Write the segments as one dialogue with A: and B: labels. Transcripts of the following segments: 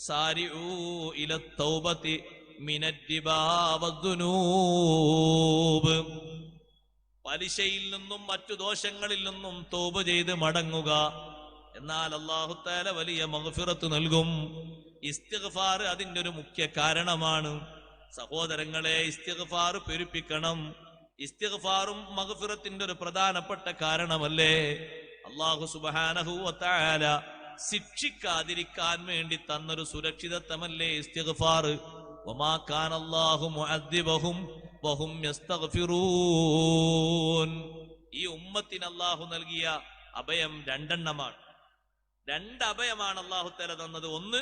A: സാരിഊ ഇലത്തൗബതി മിനദ്ദിബാ വദ്ദുനൂബ്, പലിശയിൽ നിന്നും മറ്റു ദോഷങ്ങളിൽ നിന്നും തൗബ ചെയ്ത് മടങ്ങുക. എന്നാൽ അല്ലാഹു തആല വലിയ മഗ്ഫിറത്ത് നൽകും. ഇസ്തിഗ്ഫാർ അതിന്റെ ഒരു മുഖ്യ കാരണമാണ്. സഹോദരങ്ങളെ, ഇസ്തിഗ്ഫാർ പെരുപ്പിക്കണം. ഇസ്തിഗ്ഫാറും മഗ്ഫിറത്തിന്റെ ഒരു പ്രധാനപ്പെട്ട കാരണമല്ലേ? അല്ലാഹു സുബ്ഹാനഹു വ തആല ശിക്ഷിക്കാതിരിക്കാൻ വേണ്ടി തന്നൊരു സുരക്ഷിതത്വമല്ലേ ഇസ്തിഗ്ഫാർ. വമാ കാനല്ലാഹു മുഅദ്ദിബഹും വഹും യസ്തഗ്ഫിറൂൻ. ഈ ഉമ്മത്തിന് അല്ലാഹു നൽകിയ അഭയം രണ്ടെണ്ണമാണ്. രണ്ട് അഭയമാണ് അല്ലാഹു തആല തന്നത്. ഒന്ന്,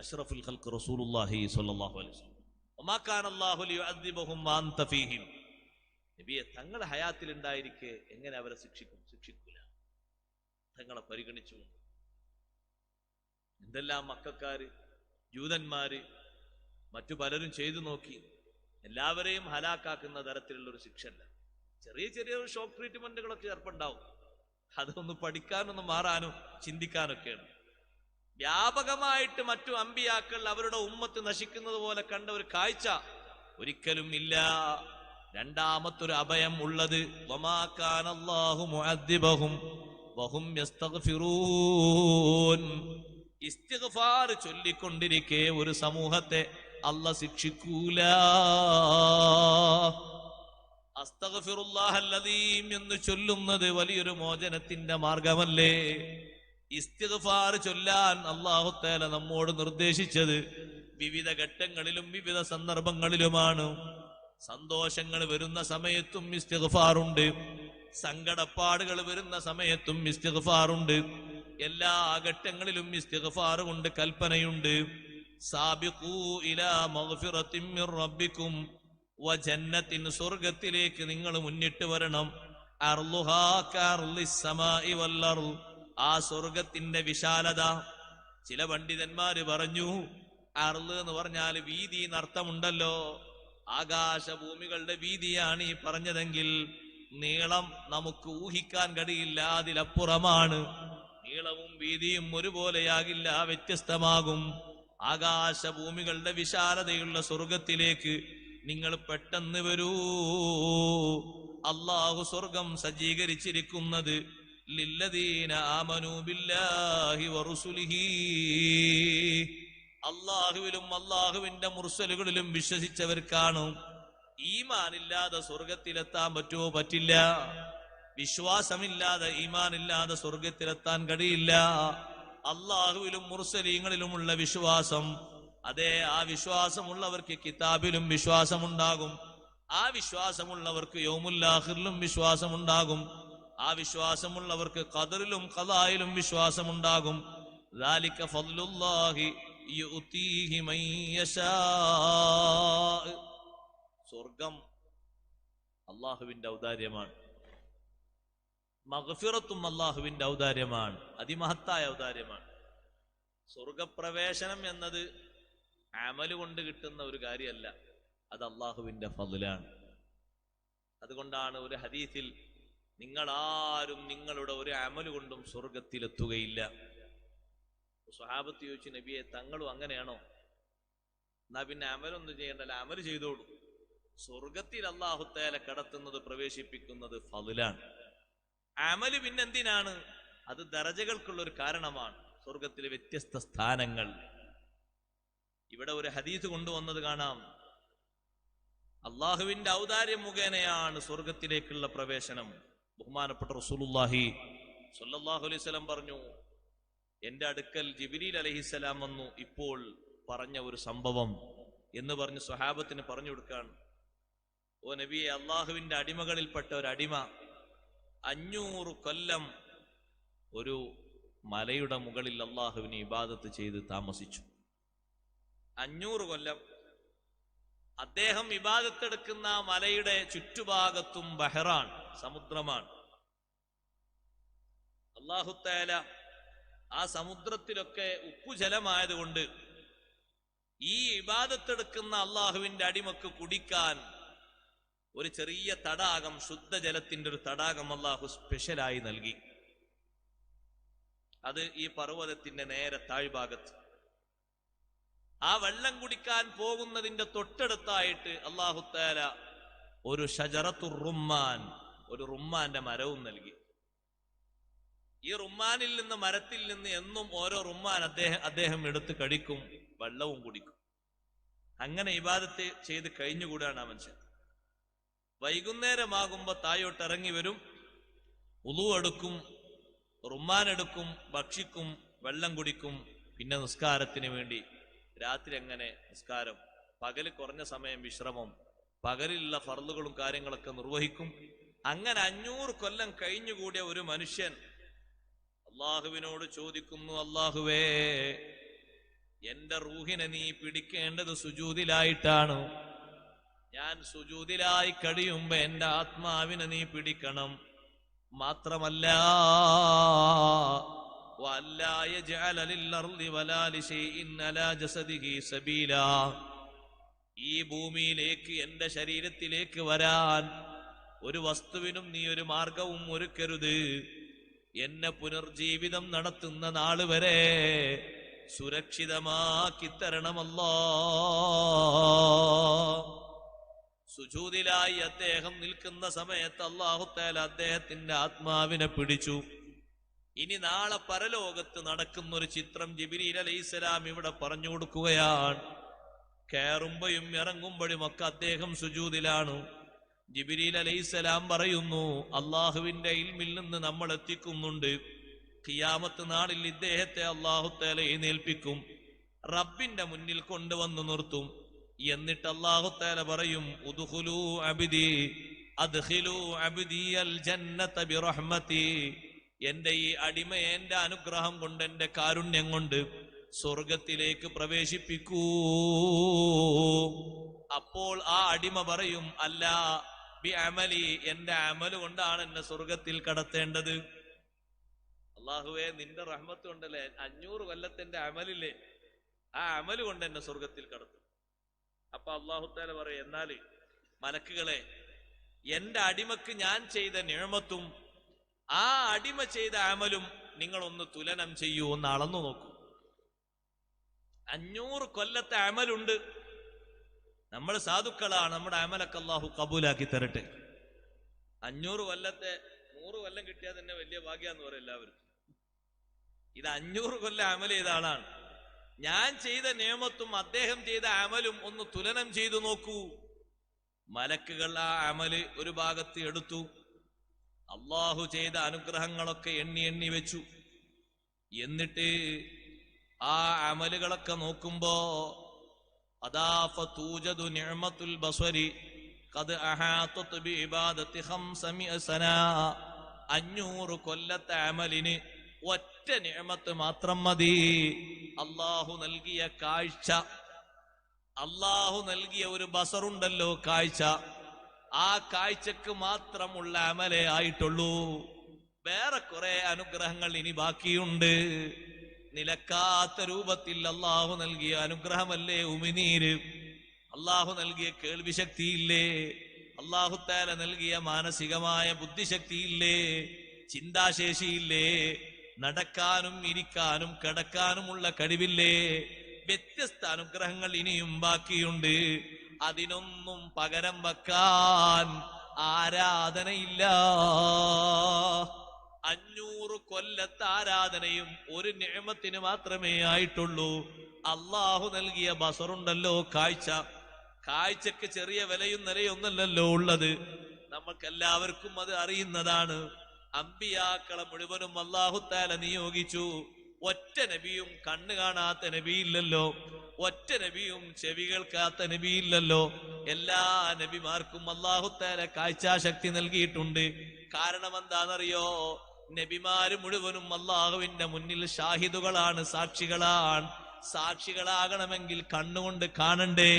A: അഷ്റഫുൽ ഖൽഖ് റസൂലുള്ളാഹി സ്വല്ലല്ലാഹു അലൈഹി വസല്ലം. വമാ കാനല്ലാഹു ലിയുഅദ്ദിബഹും വഅൻത ഫീഹിം. നബിയെ, തങ്ങളുടെ ഹയാത്തിൽ ഉണ്ടായിരിക്കെ എങ്ങനെ അവരെ ശിക്ഷിക്കും? ശിക്ഷിക്കൂല. തങ്ങളെ പരിഗണിച്ചു. എന്തെല്ലാം മക്കക്കാര്, ജൂതന്മാര്, മറ്റു പലരും ചെയ്തു നോക്കി. എല്ലാവരെയും ഹലാക്കാക്കുന്ന തരത്തിലുള്ള ഒരു ശിക്ഷ അല്ല. ചെറിയ ചെറിയ ഷോക്ക് ട്രീറ്റ്മെന്റുകളൊക്കെ ഏർപ്പുണ്ടാവും. അതൊന്ന് പഠിക്കാനൊന്ന് മാറാനും ചിന്തിക്കാനൊക്കെയാണ്. വ്യാപകമായിട്ട് മറ്റു അമ്പിയാക്കൾ അവരുടെ ഉമ്മത്ത് നശിക്കുന്നത് പോലെ കണ്ട ഒരു കാഴ്ച ഒരിക്കലും ഇല്ല. രണ്ടാമത്തൊരു അഭയം ഉള്ളത്, വമാ കാനല്ലാഹു മുഅദ്ദിബഹും വഹും യസ്തഗ്ഫിറൂൻ. ഇസ്തിഗ്ഫാർ ചൊല്ലിക്കൊണ്ടിരിക്കെ ഒരു സമൂഹത്തെ അല്ലാഹ് ശിക്ഷിക്കൂല. അസ്തഗ്ഫിറുല്ലാഹൽ അദീം എന്ന് ചൊല്ലുന്നത് വലിയൊരു മോചനത്തിന്റെ മാർഗമല്ലേ? ഇസ്തിഗ്ഫാർ ചൊല്ലാൻ അല്ലാഹു തആല നമ്മോട് നിർദ്ദേശിച്ചത് വിവിധ ഘട്ടങ്ങളിലും വിവിധ സന്ദർഭങ്ങളിലുമാണ്. സന്തോഷങ്ങൾ വരുന്ന സമയത്തും ഇസ്തിഗ്ഫാറുണ്ട്, സങ്കടപ്പാടുകൾ വരുന്ന സമയത്തും ഇസ്തിഗ്ഫാറുണ്ട്. എല്ലാ ഘട്ടങ്ങളിലും ഇസ്തിഗ്ഫാർ കൊണ്ട് കൽപ്പനയുണ്ട്. സാബിഖൂ ഇലാ മഗ്ഫിറത്തിൻ മിർ റബ്ബിക്കും വജന്നത്തിൻ, സ്വർഗ്ഗത്തിലേക്ക് നിങ്ങൾ മുന്നിട്ട് വരണം. അർളുഹാ കഅർളിസ് സമാഇ വൽ അർള്, ആ സ്വർഗ്ഗത്തിന്റെ വിശാലത. ചില പണ്ഡിതന്മാര് പറഞ്ഞു, അർള് എന്ന് പറഞ്ഞാൽ വീതി എന്നർത്ഥമുണ്ടല്ലോ. ആകാശഭൂമികളുടെ വീതിയാണ് ഈ പറഞ്ഞതെങ്കിൽ നീളം നമുക്ക് ഊഹിക്കാൻ കഴിയില്ല, അതിലപ്പുറമാണ്. നീളവും വീതിയും ഒരുപോലെയാകില്ല, വ്യത്യസ്തമാകും. ആകാശഭൂമികളുടെ വിശാലതയുള്ള സ്വർഗത്തിലേക്ക് നിങ്ങൾ പെട്ടെന്ന് വരൂ. അല്ലാഹു സ്വർഗം സജ്ജീകരിച്ചിരിക്കുന്നത് ലില്ലദീന ആമനൂ ബില്ലാഹി വറുസുലിഹി, അല്ലാഹുവിലും അല്ലാഹുവിന്റെ മുർസലുകളിലും വിശ്വസിച്ചവർക്കാണ്. ഈമാനില്ലാതെ സ്വർഗത്തിലെത്താൻ പറ്റുമോ? പറ്റില്ല. വിശ്വാസമില്ലാതെ, ഈമാനില്ലാതെ സ്വർഗത്തിലെത്താൻ കഴിയില്ല. അല്ലാഹുവിലും മുർസലീങ്ങളിലുമുള്ള വിശ്വാസം, അതെ, ആ വിശ്വാസമുള്ളവർക്ക് കിതാബിലും വിശ്വാസമുണ്ടാകും. ആ വിശ്വാസമുള്ളവർക്ക് യൗമുൽ ആഖിറിലും വിശ്വാസമുണ്ടാകും. ആ വിശ്വാസമുള്ളവർക്ക് ഖദറിലും ഖദായിലും വിശ്വാസമുണ്ടാകും. ദാലിക ഫദ്ലുല്ലാഹി യുതീഹി മൻ യശാ. സ്വർഗം അല്ലാഹുവിന്റെ ഔദാര്യമാണ്. മഗ്ഫിറത്തും അല്ലാഹുവിന്റെ ഔദാര്യമാണ്, അതിമഹത്തായ ഔദാര്യമാണ്. സ്വർഗപ്രവേശനം എന്നത് അമല് കൊണ്ട് കിട്ടുന്ന ഒരു കാര്യമല്ല, അത് അല്ലാഹുവിന്റെ ഫദ്ലാണ്. അതുകൊണ്ടാണ് ഒരു ഹദീസിൽ നിങ്ങളാരും നിങ്ങളുടെ ഒരു അമല് കൊണ്ടും സ്വർഗത്തിലെത്തുകയില്ല. സ്വഹാബത്ത് ചോദിച്ചു, നബിയെ, തങ്ങളും അങ്ങനെയാണോ? എന്നാ പിന്നെ അമലൊന്നും ചെയ്യണ്ടല്ല, അമല് ചെയ്തോളൂ. സ്വർഗത്തിൽ അല്ലാഹു തആല കടത്തുന്നത്, പ്രവേശിപ്പിക്കുന്നത് ഫദ്ലാണ്. അമല് പിന്നെന്തിനാണ്? അത് ദറജകൾക്കുള്ള ഒരു കാരണമാണ്. സ്വർഗത്തിലെ വ്യത്യസ്ത സ്ഥാനങ്ങൾ. ഇവിടെ ഒരു ഹദീസ് കൊണ്ടുവന്നത് കാണാം. അള്ളാഹുവിന്റെ ഔദാര്യം മുഖേനയാണ് സ്വർഗത്തിലേക്കുള്ള പ്രവേശനം. ബഹുമാനപ്പെട്ട റസൂലുള്ളാഹി സ്വല്ലല്ലാഹു അലൈഹി വസല്ലം പറഞ്ഞു, എന്റെ അടുക്കൽ ജിബ്രീൽ അലൈഹിസ്സലാം വന്നു, ഇപ്പോൾ പറഞ്ഞ ഒരു സംഭവം എന്ന് പറഞ്ഞ് സ്വഹാബത്തിന് പറഞ്ഞു കൊടുക്കാണ്. ഓ നബിയെ, അള്ളാഹുവിന്റെ അടിമകളിൽപ്പെട്ട ഒരു അടിമ 500 കൊല്ലം ഒരു മലയുടെ മുകളിൽ അള്ളാഹുവിനെ ഇബാദത്ത് ചെയ്ത് താമസിച്ചു. 500 കൊല്ലം അദ്ദേഹം ഇബാദത്തെടുക്കുന്ന മലയുടെ ചുറ്റുഭാഗത്തും ബഹറാണ്, സമുദ്രമാണ്. അല്ലാഹു തആല ആ സമുദ്രത്തിലൊക്കെ ഉപ്പുജലമായതുകൊണ്ട് ഈ ഇബാദത്തെടുക്കുന്ന അള്ളാഹുവിന്റെ അടിമക്ക് കുടിക്കാൻ ഒരു ചെറിയ തടാകം, ശുദ്ധജലത്തിന്റെ ഒരു തടാകം അള്ളാഹു സ്പെഷ്യലായി നൽകി. അത് ഈ പർവ്വതത്തിന്റെ നേരെ താഴ്ഭാഗത്ത്. ആ വെള്ളം കുടിക്കാൻ പോകുന്നതിന്റെ തൊട്ടടുത്തായിട്ട് അല്ലാഹു തആല ഒരു ഷജറത്തുർ റുമ്മാൻ, ഒരു റുമ്മാന്റെ മരവും നൽകി. ഈ റുമ്മാനിൽ നിന്ന്, മരത്തിൽ നിന്ന് എന്നും ഓരോ റുമ്മാൻ അദ്ദേഹം എടുത്ത് കഴിക്കും, വെള്ളവും കുടിക്കും. അങ്ങനെ ഇബാദത്ത് ചെയ്ത് കഴിഞ്ഞുകൂടാണ് ആ മനുഷ്യൻ. വൈകുന്നേരമാകുമ്പോ തായോട്ട് ഇറങ്ങി വരും, ഉളു എടുക്കും, റുമ്മാൻ എടുക്കും, ഭക്ഷിക്കും, വെള്ളം കുടിക്കും, പിന്നെ നിസ്കാരത്തിന് വേണ്ടി. രാത്രി എങ്ങനെ നിസ്കാരം, പകല് കുറഞ്ഞ സമയം വിശ്രമം, പകലിലുള്ള ഫർളുകളും കാര്യങ്ങളൊക്കെ നിർവഹിക്കും. അങ്ങനെ 500 കൊല്ലം കഴിഞ്ഞുകൂടിയ ഒരു മനുഷ്യൻ അള്ളാഹുവിനോട് ചോദിക്കുന്നു, അള്ളാഹുവേ, എന്റെ റൂഹിനെ നീ പിടിക്കേണ്ടത് സുജൂദിലായിട്ടാണ്. ഞാൻ സുജൂദിലായി കഴിയുമ്പോ എന്റെ ആത്മാവിനെ നീ പിടിക്കണം. മാത്രമല്ല ഈ ഭൂമിയിലേക്ക്, എന്റെ ശരീരത്തിലേക്ക് വരാൻ ഒരു വസ്തുവിനും നീ ഒരു മാർഗവും ഒരുക്കരുത്. എന്നെ പുനർജീവിതം നടത്തുന്ന നാള് വരെ സുരക്ഷിതമാക്കി തരണമല്ലോ. സുജൂദിലായി അദ്ദേഹം നിൽക്കുന്ന സമയത്ത് അല്ലാഹു തആല അദ്ദേഹത്തിന്റെ ആത്മാവിനെ പിടിച്ചു. ഇനി നാളെ പരലോകത്ത് നടക്കുന്ന ഒരു ചിത്രം ജിബ്രീൽ അലൈഹിസ്സലാം ഇവിടെ പറഞ്ഞു കൊടുക്കുകയാണ്. കയറുമ്പോഴും ഇറങ്ങുമ്പോഴും ഒക്കെ അദ്ദേഹം സുജൂദിലാണ്. ജിബ്രീൽ അലൈഹിസ്സലാം പറയുന്നു, അള്ളാഹുവിന്റെ ഇൽമിൽ നിന്ന് നമ്മൾ എത്തിക്കുന്നുണ്ട്, ഖിയാമത്ത് നാളിൽ ഇദ്ദേഹത്തെ അല്ലാഹു തആല എഴുന്നേൽപ്പിക്കും, റബ്ബിന്റെ മുന്നിൽ കൊണ്ടുവന്നു നിർത്തും. എന്നിട്ട് അല്ലാഹു തആല പറയും, ഉദ്ഖുലൂ അബ്ദി അദ്ഖിലൂ അബ്ദി അൽ ജന്നത ബിറഹ്മതി, എന്റെ ഈ അടിമയെ എന്റെ അനുഗ്രഹം കൊണ്ട്, എന്റെ കാരുണ്യം കൊണ്ട് സ്വർഗത്തിലേക്ക് പ്രവേശിപ്പിക്കൂ. അപ്പോൾ ആ അടിമ പറയും, അല്ല, ബി അമലി, എന്റെ അമല് കൊണ്ടാണ് എന്നെ സ്വർഗത്തിൽ കടത്തേണ്ടത്. അള്ളാഹുവേ, നിന്റെ റഹ്മത്ത് കൊണ്ടല്ലേ 500 കൊല്ലത്തിന്റെ അമലില്ലേ, ആ അമല് കൊണ്ട് എന്നെ സ്വർഗത്തിൽ കടത്തും. അപ്പൊ അല്ലാഹു തആല പറയും, എന്നാല് മലക്കുകളെ, എന്റെ അടിമക്ക് ഞാൻ ചെയ്ത നിഅമത്തും ആ അടിമ ചെയ്ത അമലും നിങ്ങളൊന്ന് തുലനം ചെയ്യൂ, ഒന്ന് അളന്നു നോക്കൂ. 500 കൊല്ലത്തെ അമലുണ്ട്. നമ്മൾ സാധുക്കളാണ്, നമ്മുടെ അമലൊക്കെ അല്ലാഹു കബൂലാക്കി തരട്ടെ. 500 കൊല്ലത്തെ 100 കൊല്ലം കിട്ടിയാൽ തന്നെ വലിയ ഭാഗ്യാന്ന് പറയും എല്ലാവരും. ഇത് 500 കൊല്ലം അമൽ ചെയ്ത ആളാണ്. ഞാൻ ചെയ്ത നിയമത്തും അദ്ദേഹം ചെയ്ത അമലും ഒന്ന് തുലനം ചെയ്തു നോക്കൂ. മലക്കുകൾ ആ അമല് ഒരു ഭാഗത്ത് എടുത്തു. അള്ളാഹു ചെയ്ത അനുഗ്രഹങ്ങളൊക്കെ എണ്ണി എണ്ണി വെച്ചു. എന്നിട്ട് ആ അമലുകളൊക്കെ നോക്കുമ്പോ അതാ ഫതൂജദു നിഅമത്തുൽ ബസ്വരി ഖദ് അഹാതത് ബിഇബാദത്തി 500 സന. 500 കൊല്ലത്തെ അമലിന് ഒറ്റ നിഅമത്ത് മാത്രം മതി. അള്ളാഹു നൽകിയ കാഴ്ച, അള്ളാഹു നൽകിയ ഒരു ബസറുണ്ടല്ലോ, കാഴ്ച, ആ കാഴ്ചക്ക് മാത്രമുള്ള അമലേ ആയിട്ടുള്ളൂ. വേറെ കുറെ അനുഗ്രഹങ്ങൾ ഇനി ബാക്കിയുണ്ട്. നിലക്കാത്ത രൂപത്തിൽ അള്ളാഹു നൽകിയ അനുഗ്രഹമല്ലേ ഉമിനീര്, അള്ളാഹു നൽകിയ കേൾവിശക്തിയില്ലേ, അള്ളാഹു തആല നൽകിയ മാനസികമായ ബുദ്ധിശക്തിയില്ലേ, ചിന്താശേഷിയില്ലേ, നടക്കാനും ഇരിക്കാനും കിടക്കാനുമുള്ള കഴിവില്ലേ, വ്യത്യസ്ത അനുഗ്രഹങ്ങൾ ഇനിയും ബാക്കിയുണ്ട്. അതിനൊന്നും പകരം വെക്കാൻ ആരാധനയില്ല. 500 കൊല്ലത്തെ ആരാധനയും ഒരു നിഅമത്തിന് മാത്രമേ ആയിട്ടുള്ളൂ. അള്ളാഹു നൽകിയ ബസറുണ്ടല്ലോ, കാഴ്ച, കാഴ്ചക്ക് ചെറിയ വിലയും നിലയൊന്നല്ലല്ലോ ഉള്ളത്. നമുക്കെല്ലാവർക്കും അത് അറിയുന്നതാണ്. അമ്പിയാക്കളെ മുഴുവനും അല്ലാഹു തആല നിയോഗിച്ചു. ഒറ്റ നബിയും കണ്ണ് കാണാത്ത നബിയില്ലല്ലോ, ഒറ്റ നബിയും ചെവി കേൾക്കാത്ത നബിയില്ലല്ലോ. എല്ലാ നബിമാർക്കും അല്ലാഹു തആല കാഴ്ചാശക്തി നൽകിയിട്ടുണ്ട്. കാരണം എന്താണെന്നറിയോ? നബിമാര് മുഴുവനും അല്ലാഹുവിന്റെ മുന്നിൽ ഷാഹിദുകളാണ്, സാക്ഷികളാണ്. സാക്ഷികളാകണമെങ്കിൽ കണ്ണുകൊണ്ട് കാണണ്ടേ?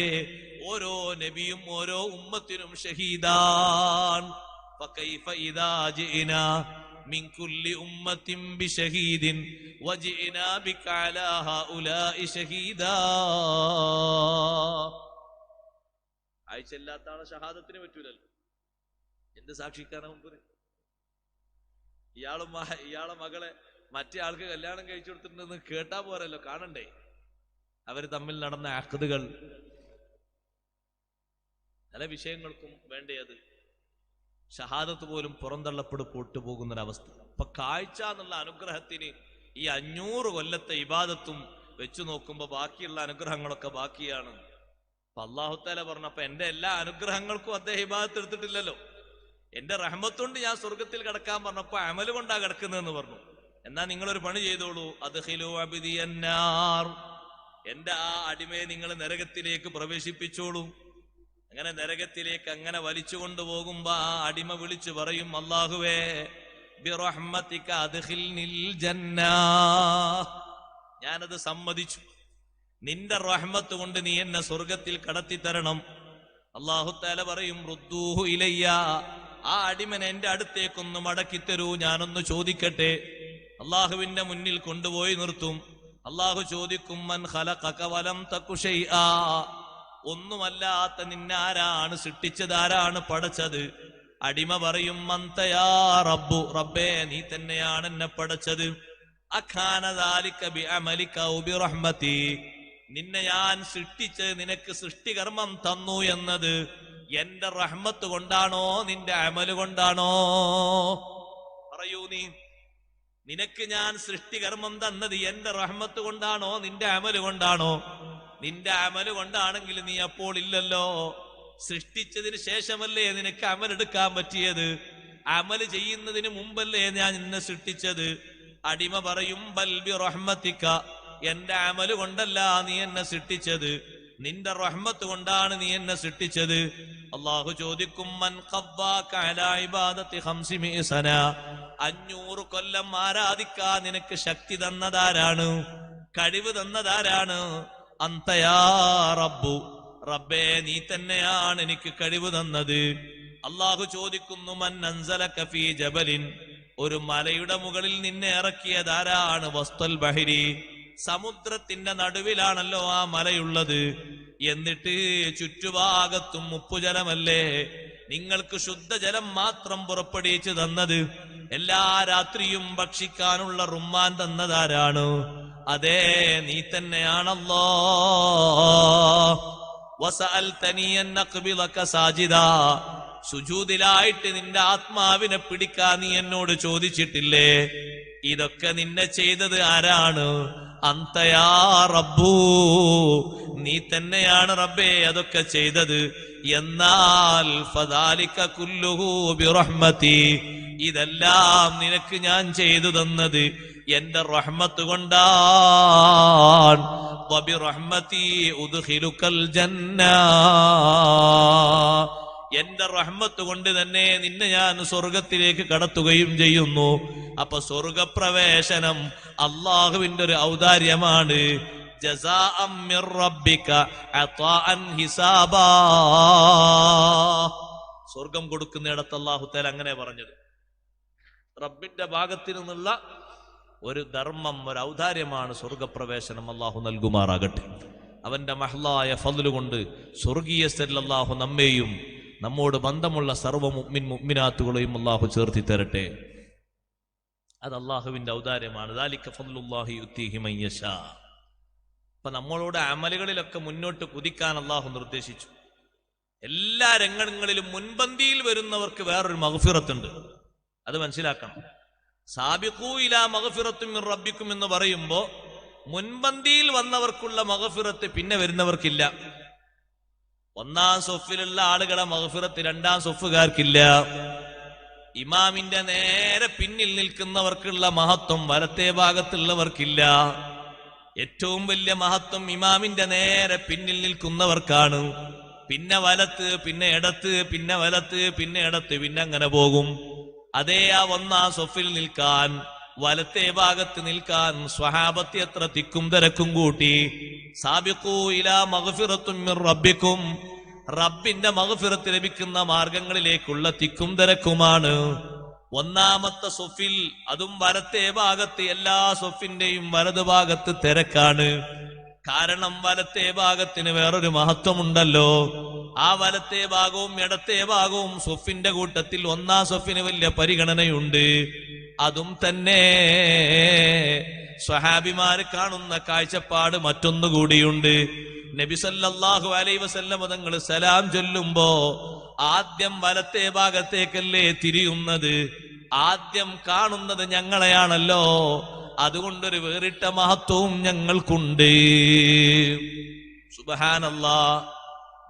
A: ഓരോ നബിയും ഓരോ ഉമ്മത്തിനും ഷഹീദാൻ. ഫകൈഫ ഇദാ ജിഇനാ മിൻ കുല്ലി ഉമ്മത്തിൻ ബിശഹീദിൻ വജിഇനാ ബിക അലാ ഹൗലാഇ ഷഹീദാ. ആയിച്ചല്ലാത്ത ആളെ ഷഹാദത്തിന് പറ്റൂലല്ലോ. എന്ത് സാക്ഷിക്കാനാ മുമ്പ്? ഇയാളെ മകളെ മറ്റേ ആൾക്ക് കല്യാണം കഴിച്ചു കൊടുത്തിട്ടുണ്ടെന്ന് കേട്ടാ പോരല്ലോ, കാണണ്ടേ? അവർ തമ്മിൽ നടന്ന അഖ്ദുകൾ, പല വിഷയങ്ങൾക്കും വേണ്ടേ അത്. ഷഹാദത്ത് പോലും പുറന്തള്ളപ്പെടു പോകുന്നൊരവസ്ഥ. അപ്പൊ കാഴ്ച എന്നുള്ള അനുഗ്രഹത്തിന് ഈ 500 കൊല്ലത്തെ ഇബാദത്തും വെച്ചു നോക്കുമ്പോ ബാക്കിയുള്ള അനുഗ്രഹങ്ങളൊക്കെ ബാക്കിയാണ്. അപ്പൊ അല്ലാഹു തആല പറഞ്ഞപ്പോ എന്റെ എല്ലാ അനുഗ്രഹങ്ങൾക്കും അദ്ദേഹം ഇബാദത്ത് എടുത്തിട്ടില്ലല്ലോ. എന്റെ റഹ്മത്തുകൊണ്ട് ഞാൻ സ്വർഗത്തിൽ കിടക്കാൻ പറഞ്ഞപ്പോ അമല് കൊണ്ടാ കിടക്കുന്നതെന്ന് പറഞ്ഞു. എന്നാ നിങ്ങളൊരു പണി ചെയ്തോളൂ, അദ്ഖിലൂ അബ്ദിയന്നാർ, എന്റെ ആ അടിമയെ നിങ്ങൾ നരകത്തിലേക്ക് പ്രവേശിപ്പിച്ചോളൂ. അങ്ങനെ നരകത്തിലേക്ക് അങ്ങനെ വലിച്ചു കൊണ്ടുപോകുമ്പോ ആ അടിമ വിളിച്ചു പറയും, അല്ലാഹുവേ ബിറഹ്മതിക അദ്ഖിൽനിൽ ജന്നാ, ഞാനത് സമ്മതിച്ചു, നിന്റെ റഹ്മത്ത് കൊണ്ട് നീ എന്നെ സ്വർഗത്തിൽ കടത്തി തരണം. അല്ലാഹു തആല പറയും, റുദ്ദൂഹു ഇലയ്യ, ആ അടിമനെ എന്റെ അടുത്തേക്കൊന്ന് മടക്കി തരൂ, ഞാനൊന്ന് ചോദിക്കട്ടെ. അള്ളാഹുവിന്റെ മുന്നിൽ കൊണ്ടുപോയി നിർത്തും. അള്ളാഹു ചോദിക്കും, മൻ ഖലഖക വലം തകു ശൈആ, ഒന്നുമല്ലാത്ത നിന്നെ ആരാണ് സൃഷ്ടിച്ചത്, ആരാണ് പടച്ചത്? അടിമ പറയും, അന്ത യാ റബ്ബു, റബ്ബേ നീ തന്നെയാണ് എന്നെ പടച്ചത്. അഖാന ദാലിക ബിഅമലിക ഔ ബിറഹ്മതി, നിന്നെ ഞാൻ സൃഷ്ടിച്ച് നിനക്ക് സൃഷ്ടികർമ്മം തന്നു എന്നത് എന്റെ റഹ്മത്ത് കൊണ്ടാണോ നിന്റെ അമല് കൊണ്ടാണോ? പറയൂ നീ, നിനക്ക് ഞാൻ സൃഷ്ടികർമ്മം തന്നത് എന്റെ റഹ്മത്ത് കൊണ്ടാണോ നിന്റെ അമല് കൊണ്ടാണോ? നിന്റെ അമല് കൊണ്ടാണെങ്കിൽ നീ അപ്പോൾ ഇല്ലല്ലോ. സൃഷ്ടിച്ചതിന് ശേഷമല്ലേ നിനക്ക് അമലെടുക്കാൻ പറ്റിയത്? അമല് ചെയ്യുന്നതിന് മുമ്പല്ലേ ഞാൻ നിന്നെ സൃഷ്ടിച്ചത്? അടിമ പറയും, ബൽ ബി റഹ്മതിക, എന്റെ അമല് കൊണ്ടല്ല നീ എന്നെ സൃഷ്ടിച്ചത്, നിന്റെ റഹ്മത്ത് കൊണ്ടാണ് നീ എന്നെ സൃഷ്ടിച്ചത്. അല്ലാഹു ചോദിക്കും, മൻ ഖദ്ദാക അലാ ഇബാദത്തി 500 സന, 500 കൊല്ലം ആരാധിക്കാൻ നിനക്ക് ശക്തി തന്നതാരാണ്, കഴിവ് തന്നതാരാണ്? അന്ത യാ റബ്ബു, റബ്ബേ നീ തന്നെയാണ് എനിക്ക് കഴിവ് തന്നത്. അല്ലാഹു ചോദിക്കുന്നു, മൻ അൻസലക ഫീ ജബലിൻ, ഒരു മലയുടെ മുകളിൽ നിന്നെ ഇറക്കിയതാരാണ്? വസ്തൽ ബഹരി, സമുദ്രത്തിന്റെ നടുവിലാണല്ലോ ആ മലയുള്ളത്. എന്നിട്ട് ചുറ്റുഭാഗത്തും ഉപ്പുജലമല്ലേ, നിങ്ങൾക്ക് ശുദ്ധജലം മാത്രം പുറപ്പെടുവിച്ചു തന്നത്? എല്ലാ രാത്രിയും ഭക്ഷിക്കാനുള്ള റുമ്മാൻ തന്നതാരാണ്? അതേ നീ തന്നെയാണല്ലോ. വസഅൽതനി അൻ അഖ്ബിലക സാജിദാ, സുജൂദിലായിട്ട് നിന്റെ ആത്മാവിനെ പിടിക്കാൻ നീ എന്നോട് ചോദിച്ചിട്ടില്ലേ? ഇതൊക്കെ നിന്നെ ചെയ്തത് ആരാണ്? അന്ത യാ റബ്ബൂ, നീ തന്നെയാണ് റബ്ബേ അതൊക്കെ ചെയ്തത്. എന്നാൽ ഫദാലിക കുല്ലുഹു ബിറഹ്മതി, ഇതെല്ലാം നിനക്ക് ഞാൻ ചെയ്തു തന്നത് എന്റെ റഹ്മത്ത് കൊണ്ടാണ്. വബിറഹ്മതി ഉദ്ഖിലുകൽ ജന്ന, എന്റെ റഹ്മത്ത് കൊണ്ട് തന്നെ നിന്നെ ഞാൻ സ്വർഗത്തിലേക്ക് കടത്തുകയും ചെയ്യുന്നു. അപ്പൊ സ്വർഗപ്രവേശനം അള്ളാഹുവിന്റെ ഒരു ഔദാര്യമാണ്. ജസാഅം മിർ റബ്ബിക അതാഅൻ ഹിസാബാ, സ്വർഗം കൊടുക്കുന്നിടത്ത് അല്ലാഹു തആല അങ്ങനെ പറഞ്ഞത്. റബ്ബിന്റെ ഭാഗത്തു നിന്നുള്ള ഒരു ധർമ്മം, ഒരു ഔദാര്യമാണ് സ്വർഗപ്രവേശനം. അല്ലാഹു നൽകുമാറാകട്ടെ. അവന്റെ മഹ്ലായ ഫദ്ല് കൊണ്ട് സ്വർഗീയസ്ഥരിൽ അല്ലാഹു നമ്മെയും നമ്മോട് ബന്ധമുള്ള സർവ്വ മുഅ്മിൻ മുഅ്മിനാത്തുകളെയും അല്ലാഹു ചേർത്തി തരട്ടെ. അത് അല്ലാഹുവിന്റെ ഔദാര്യമാണ്. ദാലിക ഫദ്ലുല്ലാഹി യുതീഹി മൻ യശാ. അപ്പൊ നമ്മളോട് അമലുകളിലൊക്കെ മുന്നോട്ട് കുതിക്കാൻ അല്ലാഹു നിർദ്ദേശിച്ചു. എല്ലാ രംഗങ്ങളിലും മുൻപന്തിയിൽ വരുന്നവർക്ക് വേറൊരു മഗ്ഫിറത്തുണ്ട്, അത് മനസ്സിലാക്കണം. സാബിഖൂ ഇലാ മഗ്ഫിറത്തും മിർ റബ്ബിക്കും എന്ന് പറയുമ്പോ മുൻപന്തിയിൽ വന്നവർക്കുള്ള മഗ്ഫിറത്ത് പിന്നെ വരുന്നവർക്കില്ല. ഒന്നാം സൊഫിലുള്ള ആളുകളെ മഗ്ഫിറത്ത് രണ്ടാം സൊഫുകാർക്കില്ല. ഇമാമിന്റെ നേരെ പിന്നിൽ നിൽക്കുന്നവർക്കുള്ള മഹത്വം വലത്തെ ഭാഗത്തുള്ളവർക്കില്ല. ഏറ്റവും വലിയ മഹത്വം ഇമാമിന്റെ നേരെ പിന്നിൽ നിൽക്കുന്നവർക്കാണ്. പിന്നെ വലത്ത്, പിന്നെ ഇടത്ത്, പിന്നെ വലത്ത്, പിന്നെ ഇടത്ത്, പിന്നെ അങ്ങനെ പോകും. അതേ ആ ഒന്നാം സൊഫിൽ നിൽക്കാൻ, വലത്തെ ഭാഗത്ത് നിൽക്കാൻ സ്വഹാബത്ത് എത്ര തിക്കും തിരക്കും കൂട്ടി. സാബിഖൂ ഇലാ മഗ്ഫിറത്തും മിർ റബ്ബിക്കും, റബ്ബിന്റെ മഗ്ഫിറത്ത് ലഭിക്കുന്ന മാർഗങ്ങളിലേക്കുള്ള തിക്കും തിരക്കുമാണ്. ഒന്നാമത്തെ സൊഫിൽ, അതും വലത്തെ ഭാഗത്ത്, എല്ലാ സൊഫിന്റെയും വലതു ഭാഗത്ത് തിരക്കാണ്. കാരണം വലത്തെ ഭാഗത്തിന് വേറൊരു മഹത്വമുണ്ടല്ലോ. ആ വലത്തെ ഭാഗവും ഇടത്തെ ഭാഗവും സൊഫിന്റെ കൂട്ടത്തിൽ ഒന്നാം സൊഫിന് വലിയ പരിഗണനയുണ്ട്. അതും തന്നെ സ്വഹാബിമാര് കാണുന്ന കാഴ്ചപ്പാട് മറ്റൊന്നുകൂടിയുണ്ട്. നബി സല്ലല്ലാഹു അലൈഹി വസല്ലം തങ്ങൾ സലാം ചൊല്ലുമ്പോ ആദ്യം വലത്തെ ഭാഗത്തേക്കല്ലേ തിരിയുന്നത്, ആദ്യം കാണുന്നത് ഞങ്ങളെയാണല്ലോ. അതുകൊണ്ടൊരു വേറിട്ട മഹത്വവും ഞങ്ങൾക്കുണ്ട്. സുബ്ഹാനല്ലാഹ്.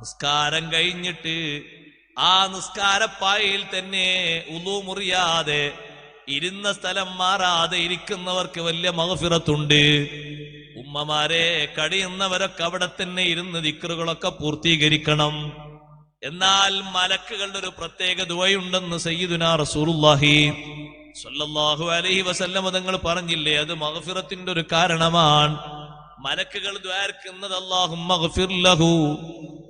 A: നിസ്കാരം കഴിഞ്ഞിട്ട് ആ നിസ്കാരപ്പായയിൽ തന്നെ ഉളു മുറിയാതെ ഇരുന്ന സ്ഥലം മാറാതെ ഇരിക്കുന്നവർക്ക് വലിയ മഗ്ഫിറത്തുണ്ട്. ഉമ്മമാരെ, കഴിയുന്നവരൊക്കെ അവിടെ തന്നെ ഇരുന്ന് ദിക്റുകളൊക്കെ പൂർത്തീകരിക്കണം. എന്നാൽ മലക്കുകളുടെ ഒരു പ്രത്യേക ദുആയുണ്ടെന്ന് സയ്യിദുനാ റസൂലുള്ളാഹി സ്വല്ലല്ലാഹു അലൈഹി വസല്ലം തങ്ങൾ പറഞ്ഞില്ലേ, അത് മഗ്ഫിറത്തിന്റെ ഒരു കാരണമാണ്. മലക്കുകൾ ദ്വാരക്കുന്നത് അല്ലാഹുമ്മ ഗ്ഫിർ ലഹു,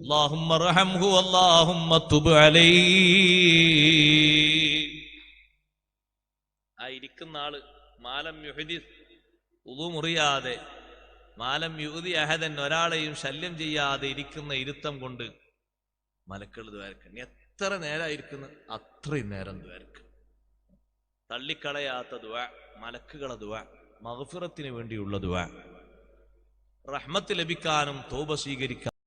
A: അല്ലാഹുമ്മ റഹംഹു, അല്ലാഹുമ്മ തുബ് അലൈഹി. ആ ഇരിക്കുന്ന ആള് മാലം യുഹദിസ്, ഉളു മുറിയാതെ, മാലം യുഹദി അഹദൻ, ഒരാളെയും ശല്യം ചെയ്യാതെ ഇരിക്കുന്ന ഇരുത്തം കൊണ്ട് മലക്കുകൾ ദ്വാരക്കണം. എത്ര നേരമായിരിക്കുന്നു അത്രയും നേരം ദ്വാരക്കണം. തള്ളിക്കളയാത്ത ദുആ മലക്കുകളെ ദുആ, മഗ്ഫിറത്തിന് വേണ്ടിയുള്ള ദുആ, റഹ്മത്ത് ലഭിക്കാനും തൗബ സ്വീകരിക്കാനും